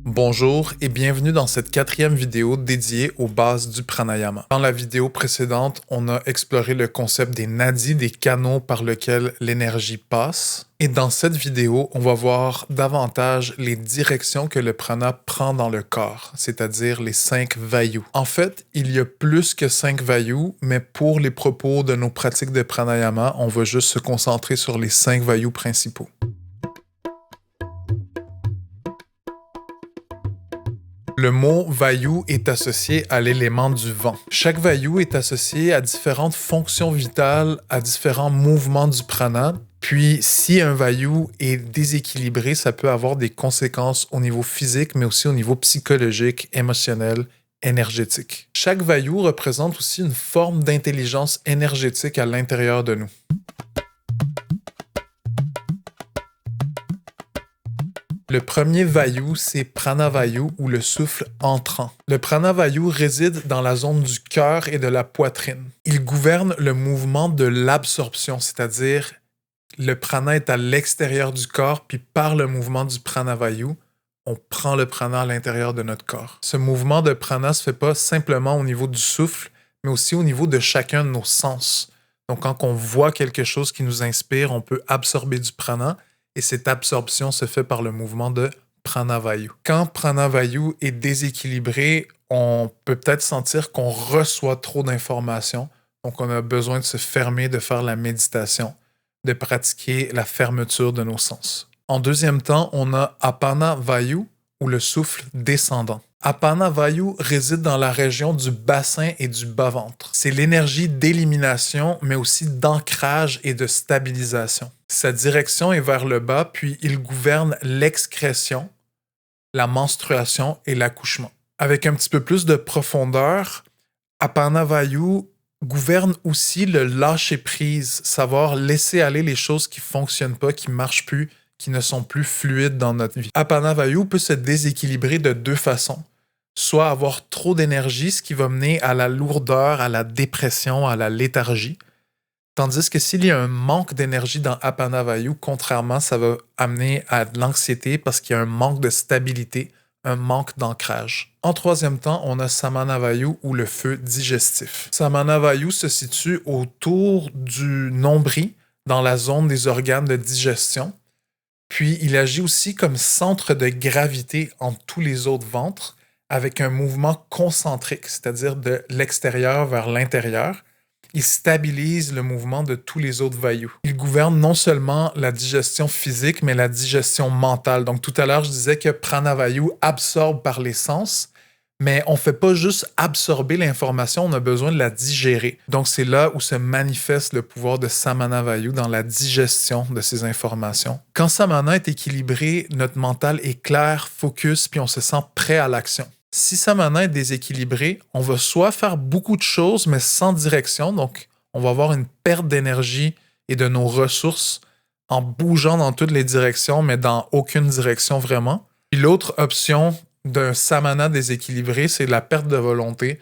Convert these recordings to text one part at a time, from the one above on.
Bonjour et bienvenue dans cette 4e vidéo dédiée aux bases du pranayama. Dans la vidéo précédente, on a exploré le concept des nadis, des canaux par lesquels l'énergie passe. Et dans cette vidéo, on va voir davantage les directions que le prana prend dans le corps, c'est-à-dire les 5 vayus. En fait, il y a plus que 5 vayus, mais pour les propos de nos pratiques de pranayama, on va juste se concentrer sur les 5 vayus principaux. Le mot vayu est associé à l'élément du vent. Chaque vayu est associé à différentes fonctions vitales, à différents mouvements du prana. Puis, si un vayu est déséquilibré, ça peut avoir des conséquences au niveau physique, mais aussi au niveau psychologique, émotionnel, énergétique. Chaque vayu représente aussi une forme d'intelligence énergétique à l'intérieur de nous. Le premier vayu, c'est pranavayu ou le souffle entrant. Le pranavayu réside dans la zone du cœur et de la poitrine. Il gouverne le mouvement de l'absorption, c'est-à-dire le prana est à l'extérieur du corps, puis par le mouvement du pranavayu, on prend le prana à l'intérieur de notre corps. Ce mouvement de prana ne se fait pas simplement au niveau du souffle, mais aussi au niveau de chacun de nos sens. Donc quand on voit quelque chose qui nous inspire, on peut absorber du prana, et cette absorption se fait par le mouvement de pranavayu. Quand pranavayu est déséquilibré, on peut peut-être sentir qu'on reçoit trop d'informations, donc on a besoin de se fermer, de faire la méditation, de pratiquer la fermeture de nos sens. En deuxième temps, on a apanavayu ou le souffle descendant. Apanavayu réside dans la région du bassin et du bas-ventre. C'est l'énergie d'élimination, mais aussi d'ancrage et de stabilisation. Sa direction est vers le bas, puis il gouverne l'excrétion, la menstruation et l'accouchement. Avec un petit peu plus de profondeur, Apanavayu gouverne aussi le lâcher-prise, savoir laisser aller les choses qui ne fonctionnent pas, qui ne marchent plus, qui ne sont plus fluides dans notre vie. Apanavayu peut se déséquilibrer de deux façons. Soit avoir trop d'énergie, ce qui va mener à la lourdeur, à la dépression, à la léthargie. Tandis que s'il y a un manque d'énergie dans Apanavayu, contrairement, ça va amener à de l'anxiété parce qu'il y a un manque de stabilité, un manque d'ancrage. En troisième temps, on a Samanavayu ou le feu digestif. Samanavayu se situe autour du nombril, dans la zone des organes de digestion. Puis, il agit aussi comme centre de gravité entre tous les autres ventres, avec un mouvement concentrique, c'est-à-dire de l'extérieur vers l'intérieur. Il stabilise le mouvement de tous les autres vayus. Il gouverne non seulement la digestion physique, mais la digestion mentale. Donc tout à l'heure, je disais que pranavayu absorbe par les sens, mais on ne fait pas juste absorber l'information, on a besoin de la digérer. Donc c'est là où se manifeste le pouvoir de Samanavayu dans la digestion de ces informations. Quand Samana est équilibré, notre mental est clair, focus, puis on se sent prêt à l'action. Si Samana est déséquilibré, on va soit faire beaucoup de choses, mais sans direction, donc on va avoir une perte d'énergie et de nos ressources en bougeant dans toutes les directions, mais dans aucune direction vraiment. Puis l'autre option d'un Samana déséquilibré, c'est la perte de volonté,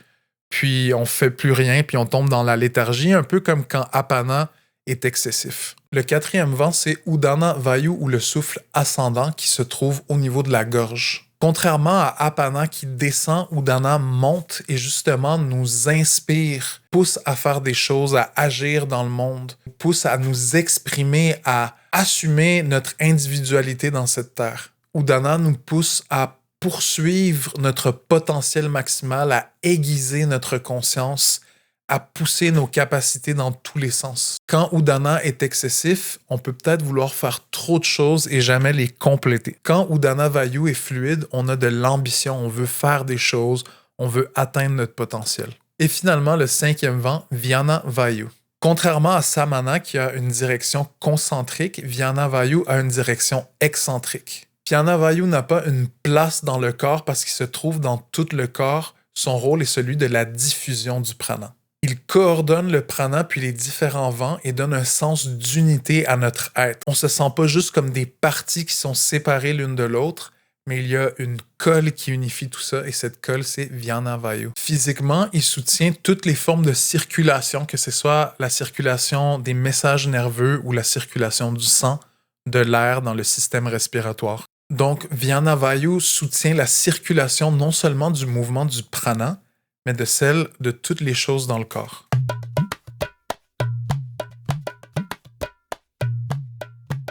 puis on fait plus rien, puis on tombe dans la léthargie, un peu comme quand Apana est excessif. Le quatrième vent, c'est Udana Vayu ou le souffle ascendant qui se trouve au niveau de la gorge. Contrairement à Apana qui descend, Udana monte et justement nous inspire, pousse à faire des choses, à agir dans le monde, pousse à nous exprimer, à assumer notre individualité dans cette terre. Udana nous pousse à poursuivre notre potentiel maximal, à aiguiser notre conscience, à pousser nos capacités dans tous les sens. Quand Udana est excessif, on peut peut-être vouloir faire trop de choses et jamais les compléter. Quand Udana Vayu est fluide, on a de l'ambition, on veut faire des choses, on veut atteindre notre potentiel. Et finalement, le cinquième vent, Vyana Vayu. Contrairement à Samana qui a une direction concentrique, Vyana Vayu a une direction excentrique. Vyana Vayu n'a pas une place dans le corps parce qu'il se trouve dans tout le corps. Son rôle est celui de la diffusion du prana. Il coordonne le prana puis les différents vents et donne un sens d'unité à notre être. On ne se sent pas juste comme des parties qui sont séparées l'une de l'autre, mais il y a une colle qui unifie tout ça et cette colle, c'est Vyana Vayu. Physiquement, il soutient toutes les formes de circulation, que ce soit la circulation des messages nerveux ou la circulation du sang, de l'air dans le système respiratoire. Donc, Vyana Vayu soutient la circulation non seulement du mouvement du prana, mais de celle de toutes les choses dans le corps.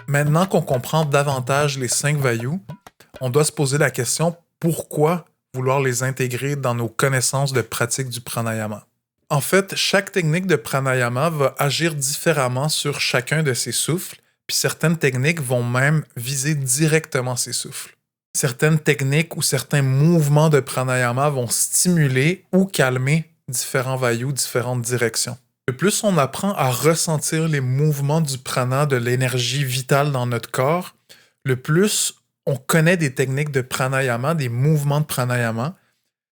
Maintenant qu'on comprend davantage les 5 Vayus, on doit se poser la question pourquoi vouloir les intégrer dans nos connaissances de pratique du pranayama. En fait, chaque technique de pranayama va agir différemment sur chacun de ces souffles, puis certaines techniques vont même viser directement ces souffles. Certaines techniques ou certains mouvements de pranayama vont stimuler ou calmer différents vayus, différentes directions. Le plus on apprend à ressentir les mouvements du prana, de l'énergie vitale dans notre corps, le plus on connaît des techniques de pranayama, des mouvements de pranayama,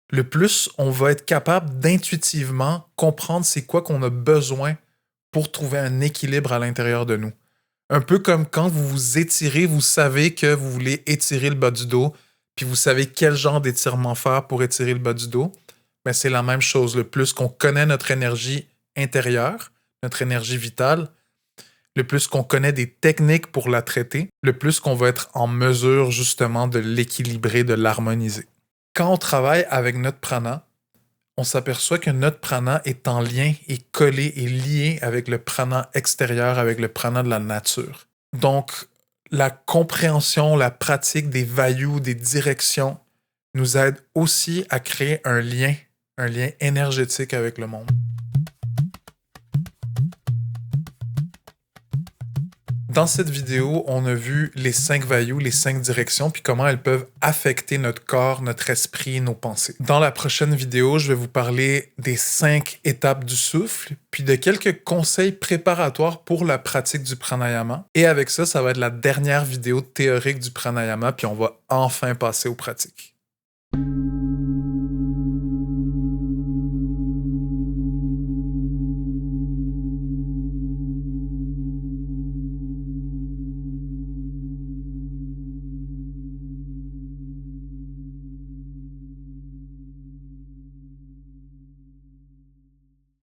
le plus on va être capable d'intuitivement comprendre c'est quoi qu'on a besoin pour trouver un équilibre à l'intérieur de nous. Un peu comme quand vous vous étirez, vous savez que vous voulez étirer le bas du dos, puis vous savez quel genre d'étirement faire pour étirer le bas du dos. Ben, c'est la même chose. Le plus qu'on connaît notre énergie intérieure, notre énergie vitale, le plus qu'on connaît des techniques pour la traiter, le plus qu'on va être en mesure justement de l'équilibrer, de l'harmoniser. Quand on travaille avec notre prana, on s'aperçoit que notre prana est en lien et collé et lié avec le prana extérieur, avec le prana de la nature. Donc, la compréhension, la pratique des vayus, des directions, nous aide aussi à créer un lien énergétique avec le monde. Dans cette vidéo, on a vu les 5 vayus, les 5 directions, puis comment elles peuvent affecter notre corps, notre esprit, nos pensées. Dans la prochaine vidéo, je vais vous parler des 5 étapes du souffle, puis de quelques conseils préparatoires pour la pratique du pranayama. Et avec ça, ça va être la dernière vidéo théorique du pranayama, puis on va enfin passer aux pratiques.